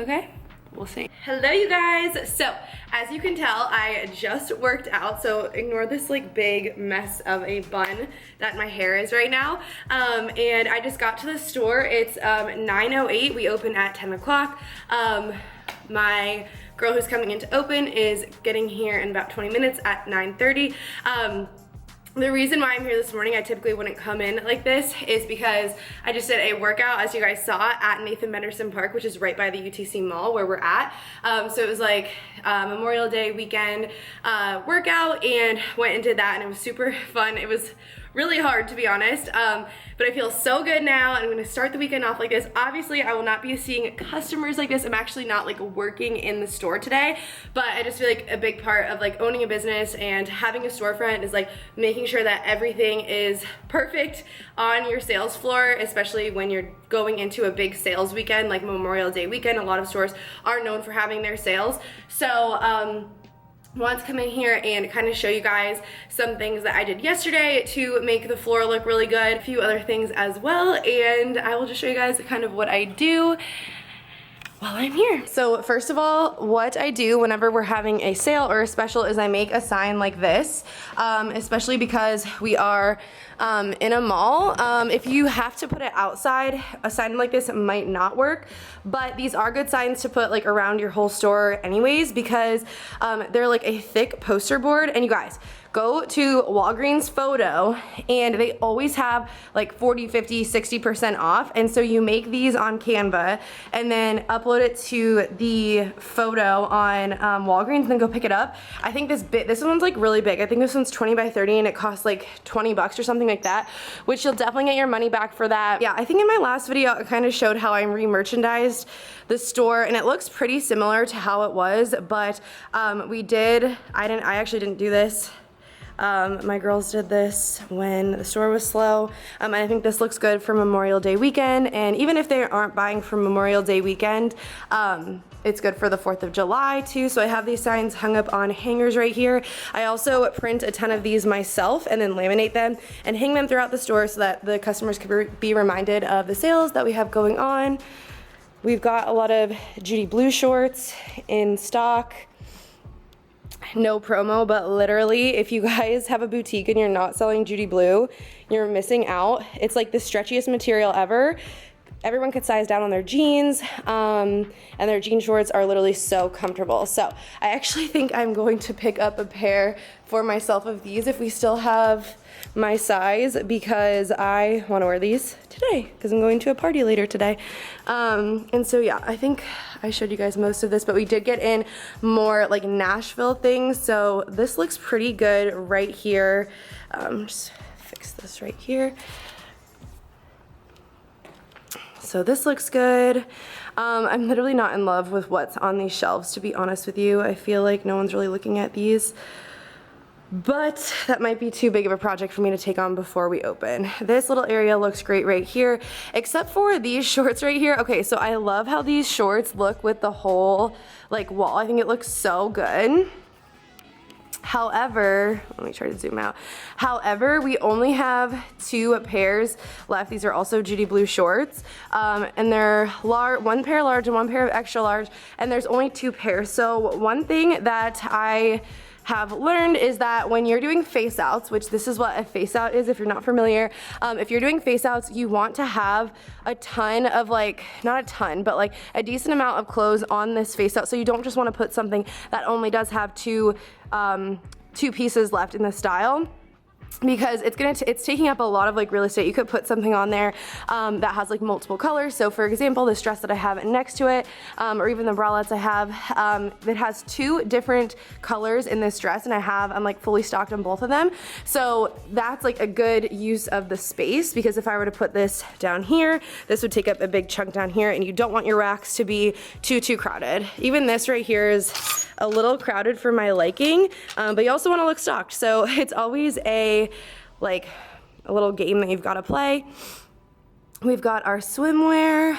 okay? We'll see. Hello, you guys. So, as you can tell, I just worked out, so ignore this like big mess of a bun that my hair is right now. And I just got to the store. It's 9:08. We open at 10 o'clock. My girl who's coming in to open is getting here in about 20 minutes at 9:30. The reason why I'm here this morning, I typically wouldn't come in like this, is because I just did a workout, as you guys saw, at Nathan Menderson Park, which is right by the UTC Mall where we're at. So it was like Memorial Day weekend workout, and went and did that, and it was super fun. It was really hard, to be honest, but I feel so good now, and I'm gonna start the weekend off like this. Obviously, I will not be seeing customers like this. I'm actually not like working in the store today, but I just feel like a big part of like owning a business and having a storefront is like making sure that everything is perfect on your sales floor, especially when you're going into a big sales weekend like Memorial Day weekend. A lot of stores are known for having their sales. So, want to come in here and kind of show you guys some things that I did yesterday to make the floor look really good, a few other things as well, and I will just show you guys kind of what I do while I'm here. So first of all, what I do whenever we're having a sale or a special is I make a sign like this, especially because we are in a mall. If you have to put it outside, a sign like this might not work, but these are good signs to put like around your whole store anyways, because they're like a thick poster board. And you guys, go to Walgreens Photo, and they always have like 40, 50, 60% off. And so you make these on Canva and then upload it to the photo on Walgreens and then go pick it up. I think this one's like really big. I think this one's 20 by 30 and it costs like 20 bucks or something like that, which you'll definitely get your money back for that. Yeah, I think in my last video I kind of showed how I re-merchandised the store, and it looks pretty similar to how it was, but I actually didn't do this. My girls did this when the store was slow, and I think this looks good for Memorial Day weekend, and even if they aren't buying for Memorial Day weekend, it's good for the 4th of July too. So I have these signs hung up on hangers right here. I also print a ton of these myself and then laminate them and hang them throughout the store so that the customers can be reminded of the sales that we have going on. We've got a lot of Judy Blue shorts in stock. No promo, but literally if you guys have a boutique and you're not selling Judy Blue, you're missing out. It's like the stretchiest material ever. Everyone could size down on their jeans, and their jean shorts are literally so comfortable. So I actually think I'm going to pick up a pair for myself of these if we still have my size, because I want to wear these today because I'm going to a party later today. And so yeah, I think I showed you guys most of this, but we did get in more like Nashville things. So this looks pretty good right here. Just fix this right here. So this looks good. I'm literally not in love with what's on these shelves, to be honest with you. I feel like no one's really looking at these, but that might be too big of a project for me to take on before we open. This little area looks great right here, except for these shorts right here. Okay, so I love how these shorts look with the whole like wall. I think it looks so good. However, let me try to zoom out. However, we only have 2 pairs left. These are also Judy Blue shorts, and they're one pair large and one pair of extra large, and there's only 2 pairs. So one thing that I have learned is that when you're doing face outs, which this is what a face out is if you're not familiar, if you're doing face outs, you want to have a ton of like, not a ton, but like a decent amount of clothes on this face out. So you don't just want to put something that only does have two pieces left in the style, because it's taking up a lot of like real estate. You could put something on there that has like multiple colors. So for example, this dress that I have next to it, or even the bralettes I have, it has 2 different colors in this dress, and I'm like fully stocked on both of them. So that's like a good use of the space, because if I were to put this down here, this would take up a big chunk down here, and you don't want your racks to be too crowded. Even this right here is a little crowded for my liking, but you also want to look stocked. So it's always a little game that you've got to play. We've got our swimwear.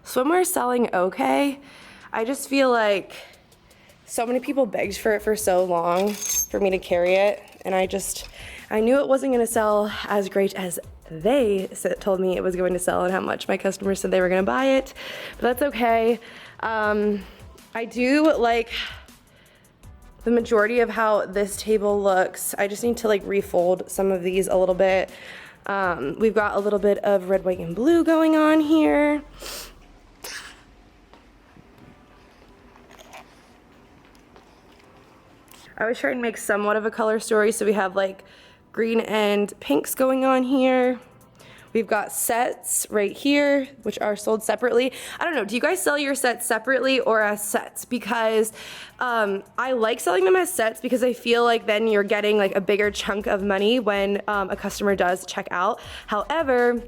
Swimwear's selling okay. I just feel like so many people begged for it for so long for me to carry it, and I knew it wasn't going to sell as great as they told me it was going to sell and how much my customers said they were going to buy it, but that's okay. I do like the majority of how this table looks. I just need to like refold some of these a little bit. We've got a little bit of red, white, and blue going on here. I always try and make somewhat of a color story, so we have like green and pinks going on here. We've got sets right here, which are sold separately. I don't know, do you guys sell your sets separately or as sets? Because I like selling them as sets because I feel like then you're getting like a bigger chunk of money when a customer does check out. However,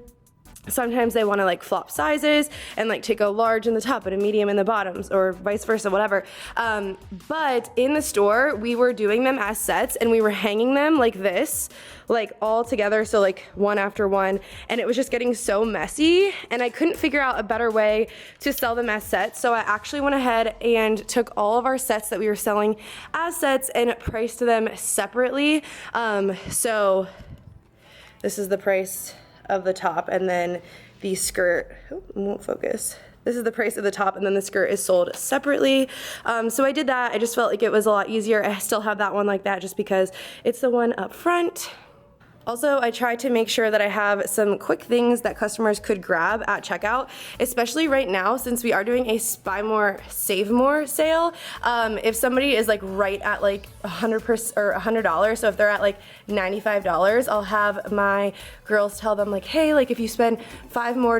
sometimes they want to like flop sizes and like take a large in the top and a medium in the bottoms, or vice versa, whatever. But in the store, we were doing them as sets and we were hanging them like this, like all together, so like one after one, and it was just getting so messy and I couldn't figure out a better way to sell them as sets. So I actually went ahead and took all of our sets that we were selling as sets and priced them separately. So this is the price of the top, and then the skirt, won't focus. This is the price of the top, and then the skirt is sold separately. So I did that. I just felt like it was a lot easier. I still have that one like that just because it's the one up front. Also, I try to make sure that I have some quick things that customers could grab at checkout, especially right now since we are doing a Buy More, Save More sale. If somebody is like right at like 100% or $100, so if they're at like $95, I'll have my girls tell them like, hey, like if you spend $5 more,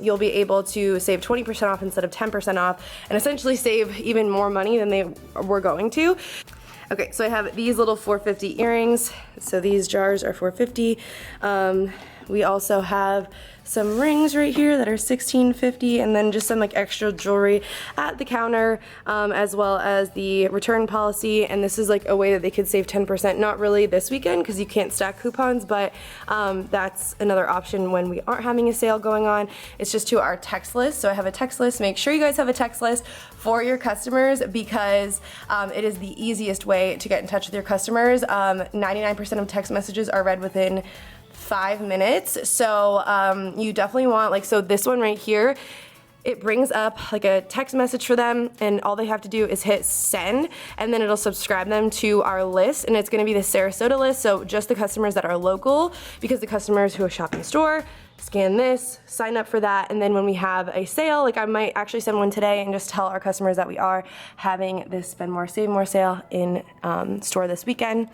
you'll be able to save 20% off instead of 10% off, and essentially save even more money than they were going to. Okay, so I have these little 450 earrings. So these jars are 450. We also have some rings right here that are $16.50, and then just some like extra jewelry at the counter, as well as the return policy. And this is like a way that they could save 10%, not really this weekend because you can't stack coupons, but that's another option when we aren't having a sale going on. It's just to our text list. So I have a text list. Make sure you guys have a text list for your customers because it is the easiest way to get in touch with your customers. 99% of text messages are read within 5 minutes, so you definitely want, like, so this one right here, it brings up like a text message for them, and all they have to do is hit send, and then it'll subscribe them to our list, and it's going to be the Sarasota list, so just the customers that are local, because the customers who are shopping the store scan this, sign up for that, and then when we have a sale, like I might actually send one today and just tell our customers that we are having this Spend More, Save More sale in store this weekend.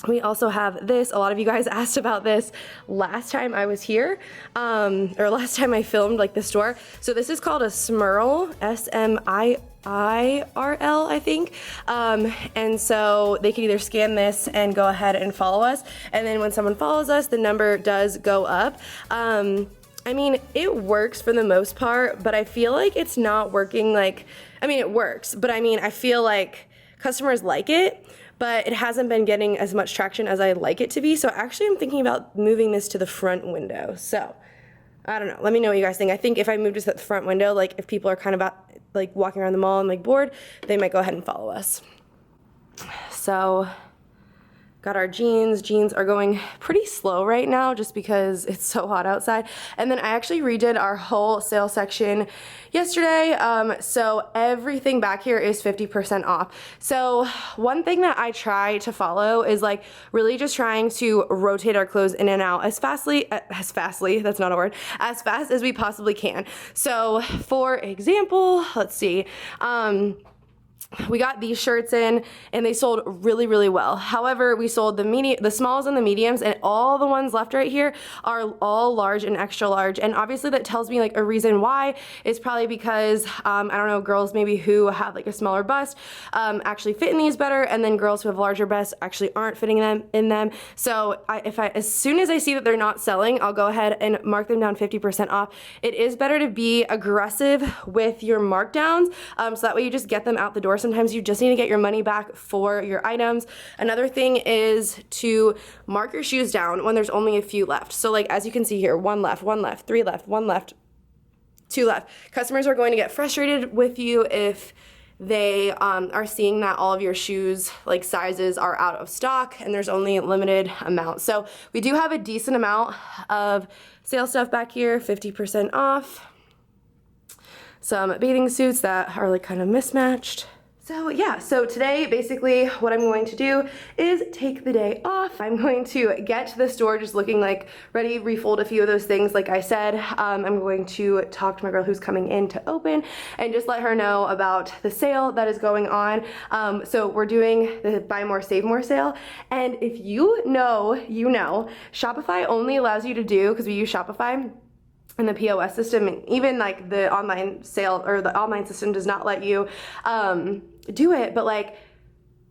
We also have this. A lot of you guys asked about this last time I was here, or last time I filmed like the store. So this is called a Smurl, S-M-I-R-L, I think. And so they can either scan this and go ahead and follow us. And then when someone follows us, the number does go up. I mean, it works for the most part, but I feel like it's not working like, I mean, it works, but I mean, I feel like customers like it, but it hasn't been getting as much traction as I'd like it to be. So actually I'm thinking about moving this to the front window. So I don't know, let me know what you guys think. I think if I move this at the front window, like if people are kind of out, like walking around the mall and like bored, they might go ahead and follow us. So got our jeans. Jeans are going pretty slow right now just because it's so hot outside. And then I actually redid our whole sale section yesterday. So everything back here is 50% off. So one thing that I try to follow is like really just trying to rotate our clothes in and out as fastly, that's not a word, as fast as we possibly can. So for example, let's see, we got these shirts in and they sold really, really well. However, we sold the smalls and the mediums, and all the ones left right here are all large and extra large. And obviously that tells me like a reason why. It's probably because, I don't know, girls maybe who have like a smaller bust actually fit in these better, and then girls who have larger busts actually aren't fitting in them. So as soon as I see that they're not selling, I'll go ahead and mark them down 50% off. It is better to be aggressive with your markdowns, so that way you just get them out the door. Sometimes you just need to get your money back for your items. Another thing is to mark your shoes down when there's only a few left. So like as you can see here, 1 left, 1 left, 3 left, 1 left, 2 left. Customers are going to get frustrated with you if they are seeing that all of your shoes like sizes are out of stock and there's only a limited amount. So we do have a decent amount of sale stuff back here, 50% off. some bathing suits that are like kind of mismatched. So yeah, so today basically what I'm going to do is take the day off. I'm going to get to the store just looking like ready, refold a few of those things like I said. I'm going to talk to my girl who's coming in to open and just let her know about the sale that is going on. So we're doing the buy more, save more sale. And if you know, Shopify only allows you to do, because we use Shopify, and the POS system, and even like the online sale or the online system does not let you do it, but like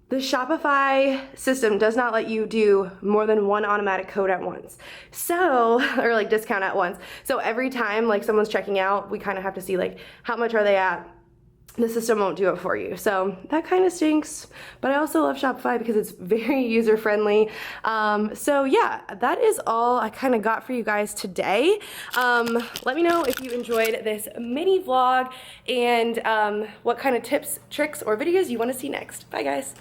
the Shopify system does not let you do more than one automatic code at once. So, or like discount at once. So every time like someone's checking out, we kind of have to see like how much are they at. The system won't do it for you. So that kind of stinks, but I also love Shopify because it's very user-friendly. So yeah, that is all I kind of got for you guys today. Let me know if you enjoyed this mini vlog and what kind of tips, tricks, or videos you want to see next. Bye guys.